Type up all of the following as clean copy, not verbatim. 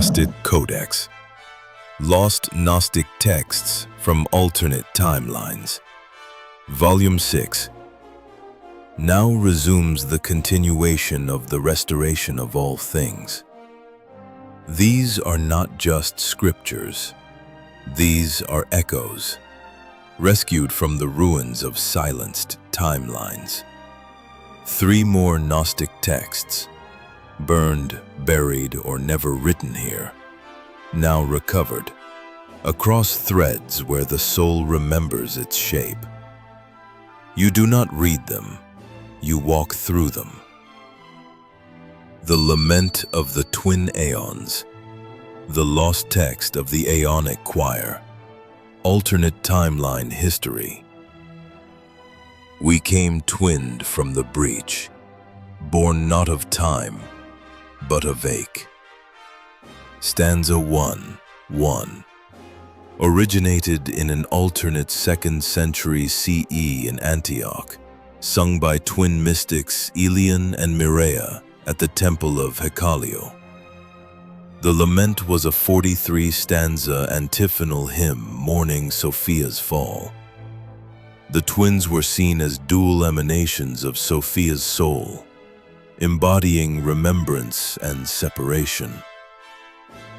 Gnostic Codex. Lost Gnostic Texts from Alternate Timelines. Volume 6. Now resumes the continuation of the restoration of all things. These are not just scriptures. These are echoes, rescued from the ruins of silenced timelines. 3 more Gnostic texts, burned, buried, or never written here, now recovered, across threads where the soul remembers its shape. You do not read them, you walk through them. The Lament of the Twin Aeons, the lost text of the Aeonic choir, alternate timeline history. We came twinned from the breach, born not of time, but of ache. Stanza 1:1. Originated in an alternate 2nd century CE in Antioch, sung by twin mystics Elian and Mireia at the temple of Hecalio. The lament was a 43-stanza antiphonal hymn mourning Sophia's fall. The twins were seen as dual emanations of Sophia's soul, embodying remembrance and separation.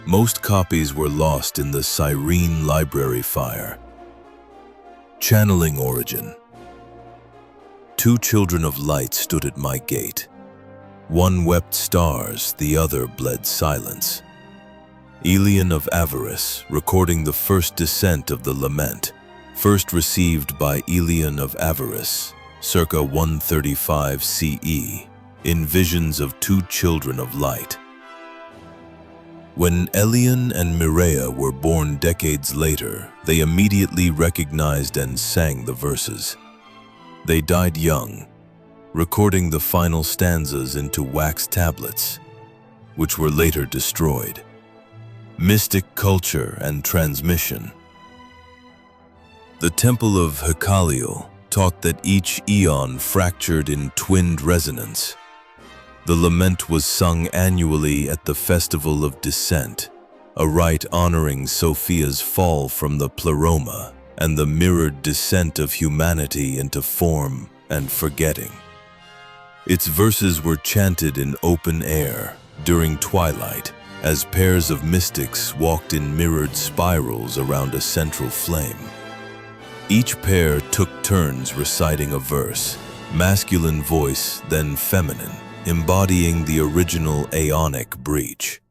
Most copies were lost in the Cyrene library fire. Channeling origin. 2 children of light stood at my gate. One wept stars, the other bled silence. Elian of Avarice, recording the first descent of the lament, first received by Elian of Avarice, circa 135 CE, in visions of 2 children of light. When Elian and Mireia were born decades later, they immediately recognized and sang the verses. They died young, recording the final stanzas into wax tablets, which were later destroyed. Mystic culture and transmission. The Temple of Hecalio taught that each eon fractured in twinned resonance. The lament was sung annually at the Festival of Descent, a rite honoring Sophia's fall from the pleroma and the mirrored descent of humanity into form and forgetting. Its verses were chanted in open air during twilight as pairs of mystics walked in mirrored spirals around a central flame. Each pair took turns reciting a verse, masculine voice, then feminine, embodying the original Aeonic breach.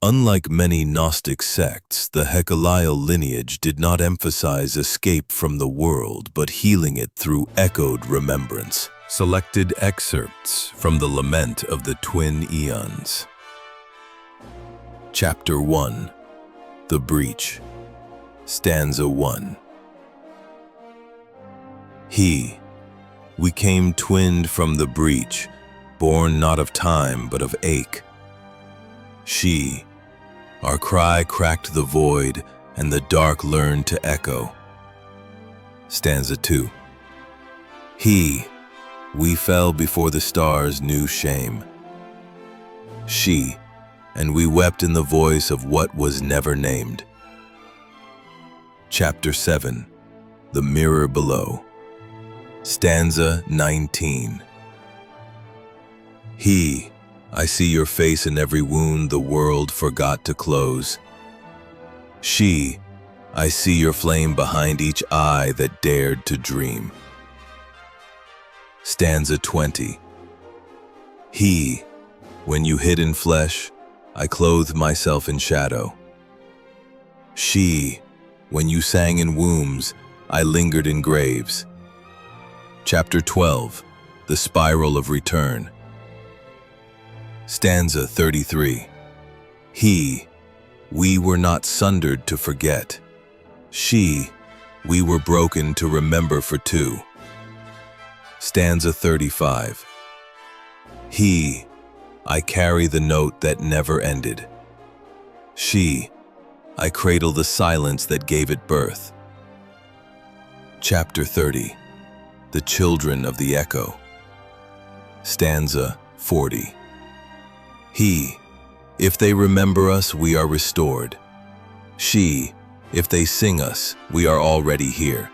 Unlike many Gnostic sects, the Hecalio lineage did not emphasize escape from the world, but healing it through echoed remembrance. Selected excerpts from the Lament of the Twin Aeons. Chapter 1. The Breach. Stanza 1. We came twinned from the breach, born not of time but of ache. Our cry cracked the void, and the dark learned to echo. Stanza 2. We fell before the stars knew shame. And we wept in the voice of what was never named. Chapter 7. The Mirror Below. Stanza 19. I see your face in every wound the world forgot to close. I see your flame behind each eye that dared to dream. Stanza 20. When you hid in flesh, I clothed myself in shadow. When you sang in wombs, I lingered in graves. Chapter 12. The Spiral of Return. Stanza 33. We were not sundered to forget. We were broken to remember for 2. Stanza 35. I carry the note that never ended. I cradle the silence that gave it birth. Chapter 30. The Children of the Echo. Stanza 40. If they remember us, we are restored. She, if they sing us, we are already here.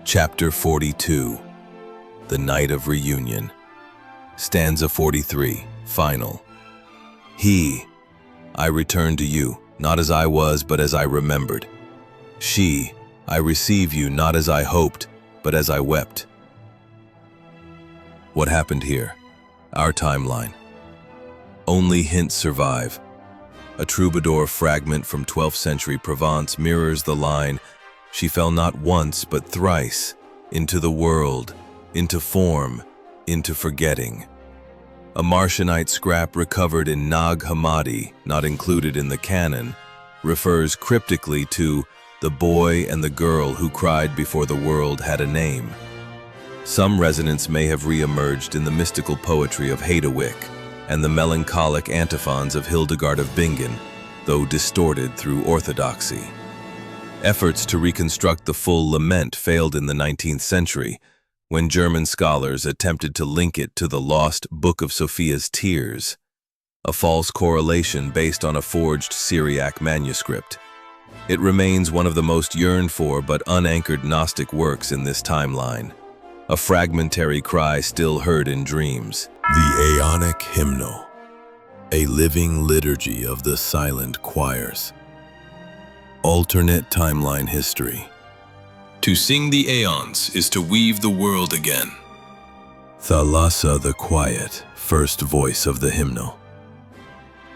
Chapter 42, The Night of Reunion. Stanza 43, Final. He, I return to you, not as I was, but as I remembered. She, I receive you, not as I hoped, but as I wept. What happened here? Our timeline. Only hints survive. A troubadour fragment from 12th century Provence mirrors the line, "She fell not once but thrice, into the world, into form, into forgetting." A Martianite scrap recovered in Nag Hammadi, not included in the canon, refers cryptically to the boy and the girl who cried before the world had a name. Some resonance may have re-emerged in the mystical poetry of Heidewick and the melancholic antiphons of Hildegard of Bingen, though distorted through orthodoxy. Efforts to reconstruct the full Lament failed in the 19th century, when German scholars attempted to link it to the lost Book of Sophia's Tears, a false correlation based on a forged Syriac manuscript. It remains one of the most yearned for but unanchored Gnostic works in this timeline, a fragmentary cry still heard in dreams. The Aeonic Hymnal, a living liturgy of the silent choirs. Alternate timeline history. To sing the Aeons is to weave the world again. Thalassa the Quiet, first voice of the hymnal.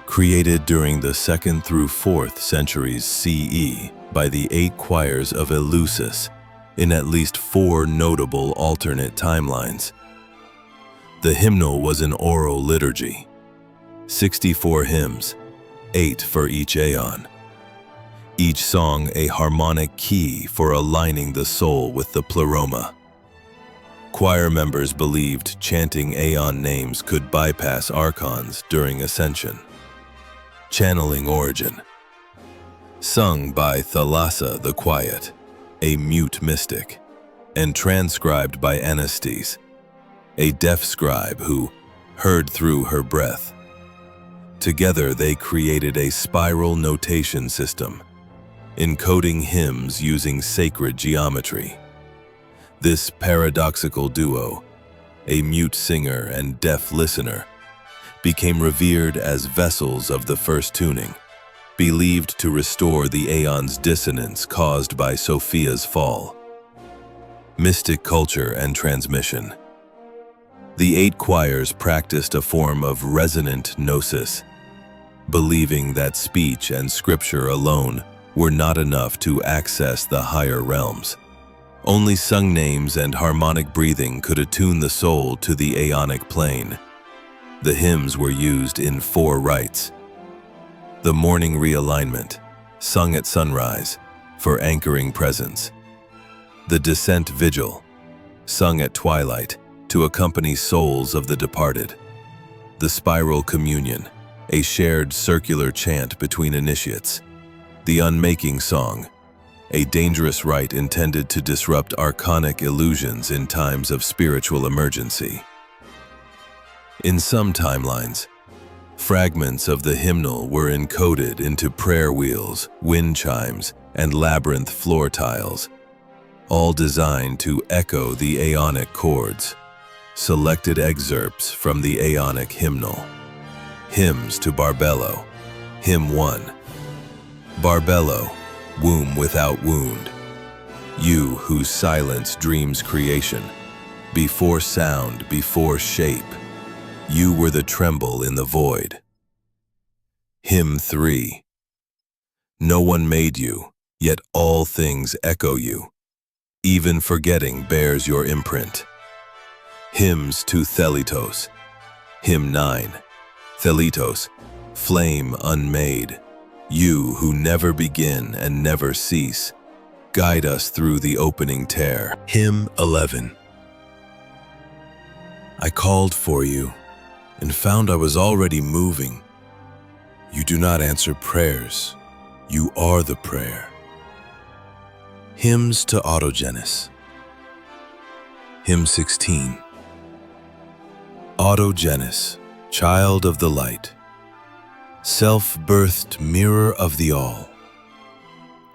Created during the 2nd through 4th centuries CE by the 8 choirs of Eleusis in at least 4 notable alternate timelines. The hymnal was an oral liturgy. 64 hymns, 8 for each Aeon. Each song a harmonic key for aligning the soul with the pleroma. Choir members believed chanting Aeon names could bypass archons during ascension. Channeling origin. Sung by Thalassa the Quiet, a mute mystic, and transcribed by Anestes, a deaf scribe who heard through her breath. Together they created a spiral notation system, encoding hymns using sacred geometry. This paradoxical duo, a mute singer and deaf listener, became revered as vessels of the first tuning, believed to restore the Aeon's dissonance caused by Sophia's fall. Mystic culture and transmission. The 8 choirs practiced a form of resonant gnosis, believing that speech and scripture alone were not enough to access the higher realms. Only sung names and harmonic breathing could attune the soul to the Aeonic plane. The hymns were used in 4 rites. The morning realignment, sung at sunrise, for anchoring presence. The descent vigil, sung at twilight, to accompany souls of the departed. The spiral communion, a shared circular chant between initiates. The unmaking song, a dangerous rite intended to disrupt archonic illusions in times of spiritual emergency. In some timelines, fragments of the hymnal were encoded into prayer wheels, wind chimes, and labyrinth floor tiles, all designed to echo the Aeonic chords. Selected excerpts from the Aeonic Hymnal. Hymns to Barbello. Hymn 1. Barbello, womb without wound. You whose silence dreams creation. Before sound, before shape, you were the tremble in the void. Hymn 3. No one made you, yet all things echo you. Even forgetting bears your imprint. Hymns to Thelitos. Hymn 9. Thelitos, flame unmade. You who never begin and never cease, guide us through the opening tear. Hymn 11. I called for you and found I was already moving. You do not answer prayers. You are the prayer. Hymns to Autogenes. Hymn 16. Autogenes, child of the light, Self-birthed mirror of the all,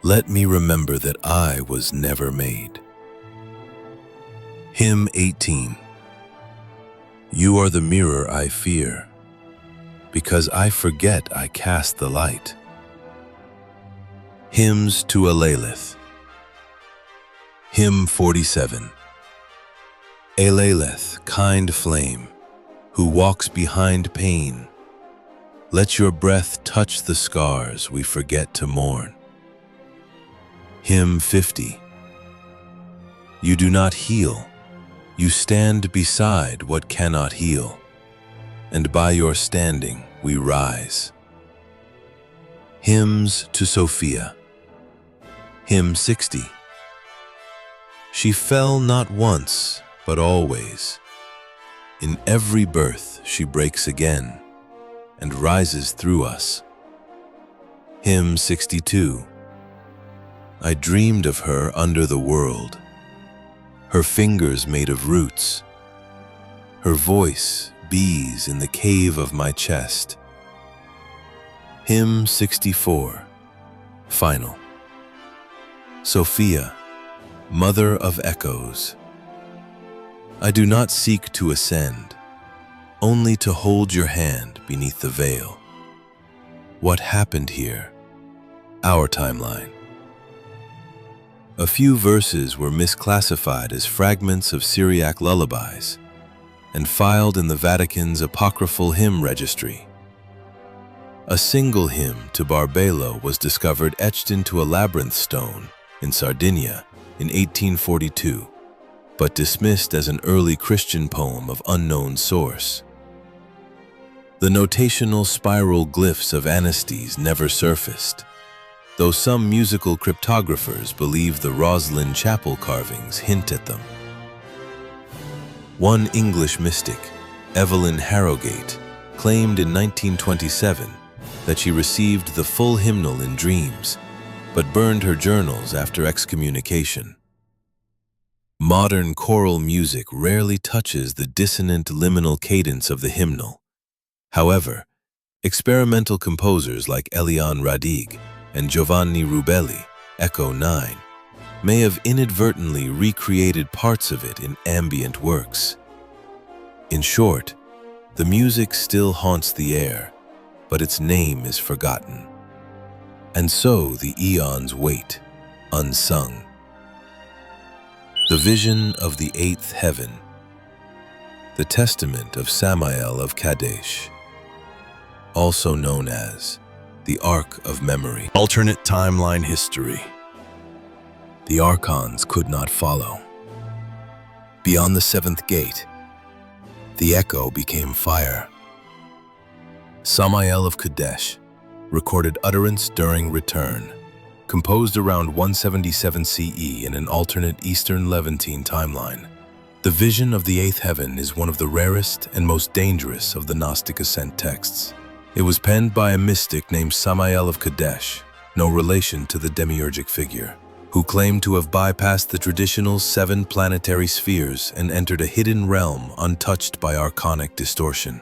let me remember that I was never made. Hymn 18. You are the mirror I fear, because I forget I cast the light. Hymns to Alalith. Hymn 47. Alalith, kind flame, who walks behind pain, let your breath touch the scars we forget to mourn. Hymn 50. You do not heal, you stand beside what cannot heal, and by your standing we rise. Hymns to Sophia. Hymn 60. She fell not once, but always. In every birth she breaks again, and rises through us. Hymn 62. I dreamed of her under the world, her fingers made of roots, her voice bees in the cave of my chest. Hymn 64. Final. Sophia, mother of echoes. I do not seek to ascend, only to hold your hand beneath the veil. What happened here? Our timeline. A few verses were misclassified as fragments of Syriac lullabies and filed in the Vatican's apocryphal hymn registry. A single hymn to Barbelo was discovered etched into a labyrinth stone in Sardinia in 1842, but dismissed as an early Christian poem of unknown source. The notational spiral glyphs of Anastes never surfaced, though some musical cryptographers believe the Roslin Chapel carvings hint at them. One English mystic, Evelyn Harrogate, claimed in 1927 that she received the full hymnal in dreams, but burned her journals after excommunication. Modern choral music rarely touches the dissonant liminal cadence of the hymnal. However, experimental composers like Eliane Radig and Giovanni Rubelli, Echo 9, may have inadvertently recreated parts of it in ambient works. In short, the music still haunts the air, but its name is forgotten. And so the eons wait, unsung. The Vision of the Eighth Heaven. The Testament of Samael of Kadesh, also known as the Ark of Memory. Alternate timeline history. The Archons could not follow. Beyond the seventh gate, the echo became fire. Samael of Kadesh recorded utterance during return, composed around 177 CE in an alternate Eastern Levantine timeline. The Vision of the Eighth Heaven is one of the rarest and most dangerous of the Gnostic ascent texts. It was penned by a mystic named Samael of Kadesh, no relation to the demiurgic figure, who claimed to have bypassed the traditional 7 planetary spheres and entered a hidden realm untouched by archonic distortion.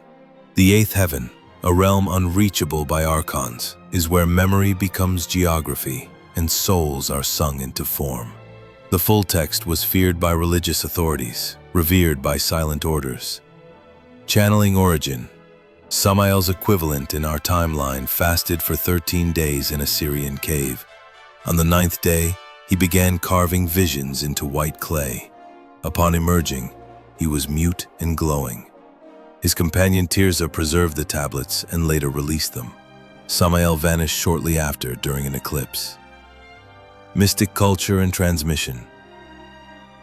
The Eighth Heaven, a realm unreachable by archons, is where memory becomes geography and souls are sung into form. The full text was feared by religious authorities, revered by silent orders. Channeling origin. Samael's equivalent in our timeline fasted for 13 days in a Syrian cave. On the 9th day, he began carving visions into white clay. Upon emerging, he was mute and glowing. His companion Tirzah preserved the tablets and later released them. Samael vanished shortly after during an eclipse. Mystic culture and transmission.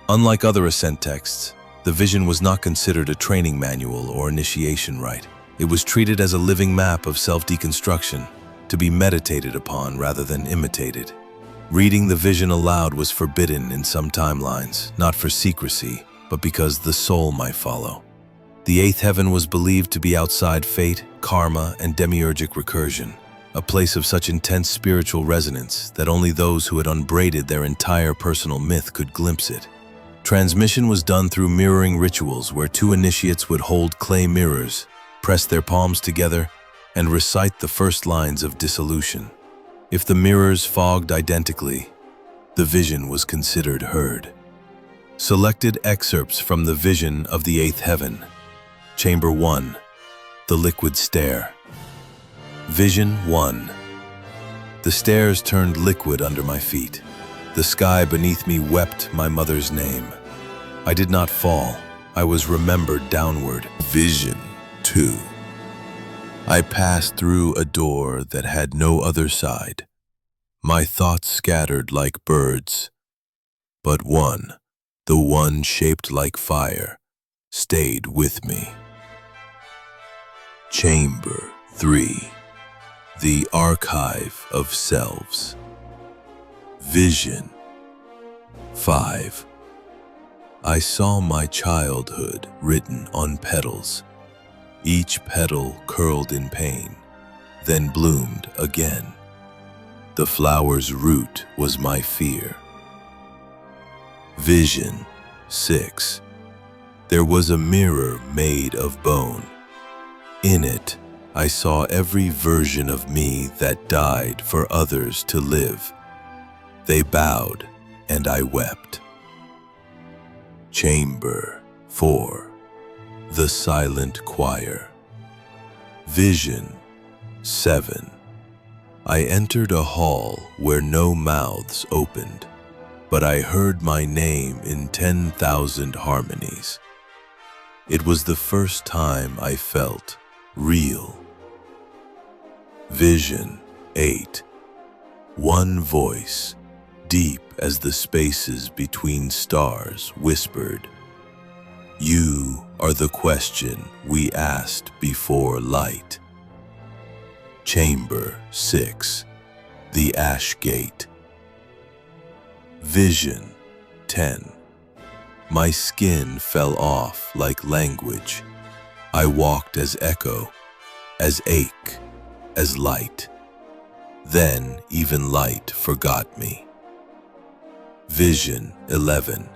Unlike other ascent texts, the vision was not considered a training manual or initiation rite. It was treated as a living map of self-deconstruction, to be meditated upon rather than imitated. Reading the vision aloud was forbidden in some timelines, not for secrecy, but because the soul might follow. The Eighth Heaven was believed to be outside fate, karma, and demiurgic recursion, a place of such intense spiritual resonance that only those who had unbraided their entire personal myth could glimpse it. Transmission was done through mirroring rituals where 2 initiates would hold clay mirrors, press their palms together, and recite the first lines of dissolution. If the mirrors fogged identically, the vision was considered heard. Selected excerpts from the vision of the eighth heaven. Chamber 1, the liquid stair. Vision 1. The stairs turned liquid under my feet. The sky beneath me wept my mother's name. I did not fall. I was remembered downward. Vision 2. I passed through a door that had no other side. My thoughts scattered like birds, but one, the one shaped like fire, stayed with me. Chamber 3. The archive of selves. Vision 5. I saw my childhood written on petals. Each petal curled in pain, then bloomed again. The flower's root was my fear. Vision 6. There was a mirror made of bone. In it, I saw every version of me that died for others to live. They bowed, and I wept. Chamber 4. The silent choir. Vision 7. I entered a hall where no mouths opened, but I heard my name in 10,000 harmonies. It was the first time I felt real. Vision 8. One voice, deep as the spaces between stars, whispered, "You are the question we asked before light." Chamber 6. The Ash Gate. Vision 10. My skin fell off like language. I walked as echo, as ache, as light. Then even light forgot me. Vision 11.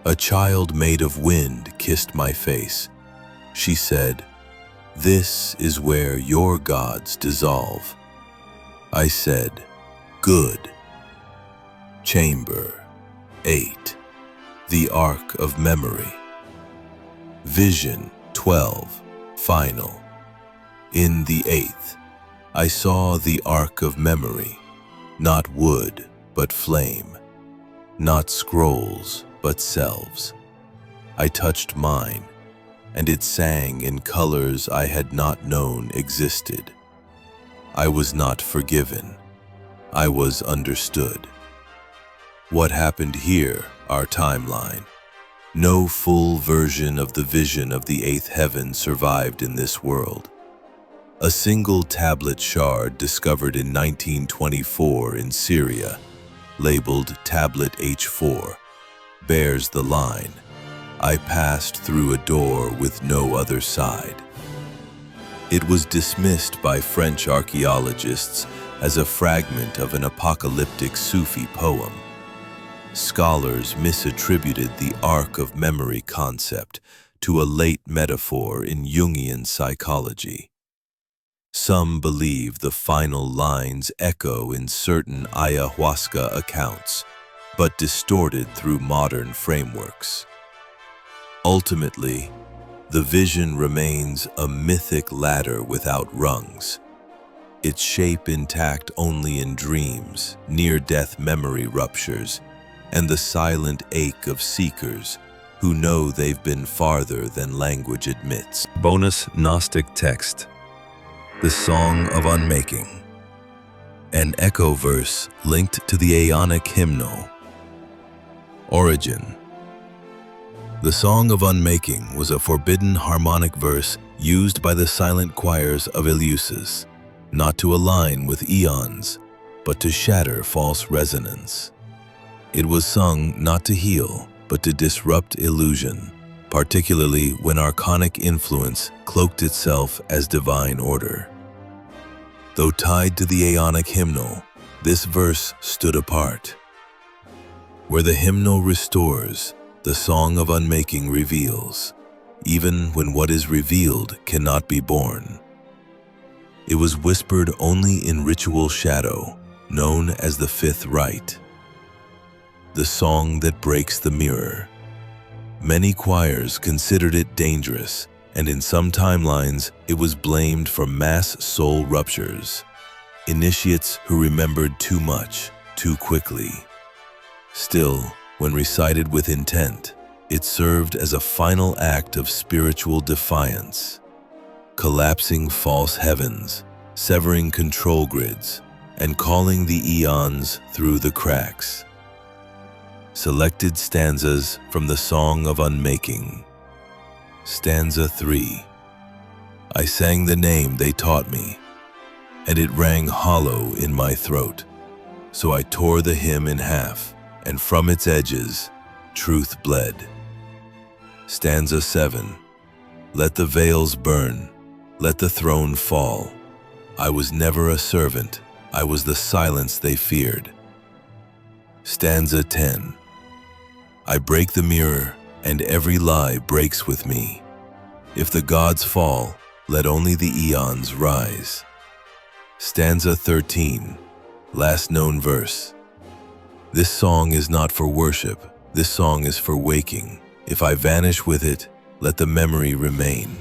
A child made of wind kissed my face. She said, "This is where your gods dissolve." I said, "Good." Chamber 8. The Ark of Memory. Vision 12. Final. In the 8th, I saw the Ark of Memory, not wood but flame, not scrolls but selves. I touched mine, and it sang in colors I had not known existed. I was not forgiven. I was understood. What happened here, our timeline? No full version of the vision of the eighth heaven survived in this world. A single tablet shard discovered in 1924 in Syria, labeled Tablet H4, bears the line, "I passed through a door with no other side." It was dismissed by French archaeologists as a fragment of an apocalyptic Sufi poem. Scholars misattributed the Ark of Memory concept to a late metaphor in Jungian psychology. Some believe the final lines echo in certain ayahuasca accounts, but distorted through modern frameworks. Ultimately, the vision remains a mythic ladder without rungs, its shape intact only in dreams, near-death memory ruptures, and the silent ache of seekers who know they've been farther than language admits. Bonus Gnostic text. The Song of Unmaking. An echo verse linked to the Aeonic Hymnal. Origin. The Song of Unmaking was a forbidden harmonic verse used by the silent choirs of Eleusis, not to align with Aeons, but to shatter false resonance. It was sung not to heal, but to disrupt illusion, particularly when archonic influence cloaked itself as divine order. Though tied to the Aeonic Hymnal, this verse stood apart. Where the hymnal restores, the Song of Unmaking reveals, even when what is revealed cannot be born. It was whispered only in ritual shadow, known as the fifth rite. The song that breaks the mirror. Many choirs considered it dangerous, and in some timelines, it was blamed for mass soul ruptures. Initiates who remembered too much, too quickly. Still, when recited with intent, it served as a final act of spiritual defiance, collapsing false heavens, severing control grids, and calling the eons through the cracks. Selected stanzas from the Song of Unmaking. Stanza 3. I sang the name they taught me, and it rang hollow in my throat. So I tore the hymn in half, and from its edges, truth bled. Stanza 7. Let the veils burn, let the throne fall. I was never a servant, I was the silence they feared. Stanza 10. I break the mirror, and every lie breaks with me. If the gods fall, let only the eons rise. Stanza 13, last known verse. This song is not for worship, this song is for waking. If I vanish with it, let the memory remain.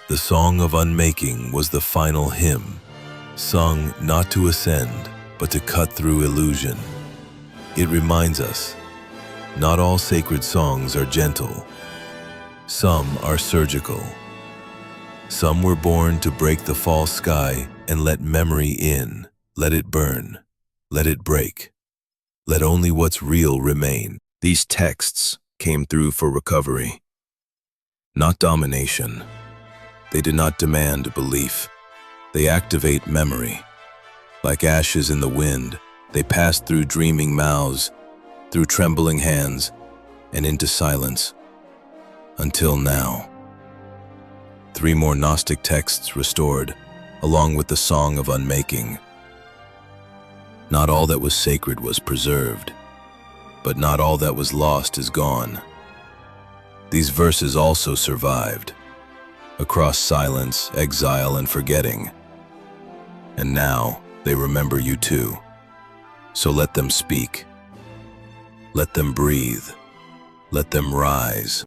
The Song of Unmaking was the final hymn, sung not to ascend, but to cut through illusion. It reminds us, not all sacred songs are gentle. Some are surgical. Some were born to break the false sky and let memory in. Let it burn. Let it break. Let only what's real remain. These texts came through for recovery, not domination. They did not demand belief. They activate memory. Like ashes in the wind, they passed through dreaming mouths, through trembling hands, and into silence. Until now. 3 more Gnostic texts restored, along with the Song of Unmaking. Not all that was sacred was preserved, but not all that was lost is gone. These verses also survived, across silence, exile, and forgetting. And now they remember you too. So let them speak. Let them breathe. Let them rise.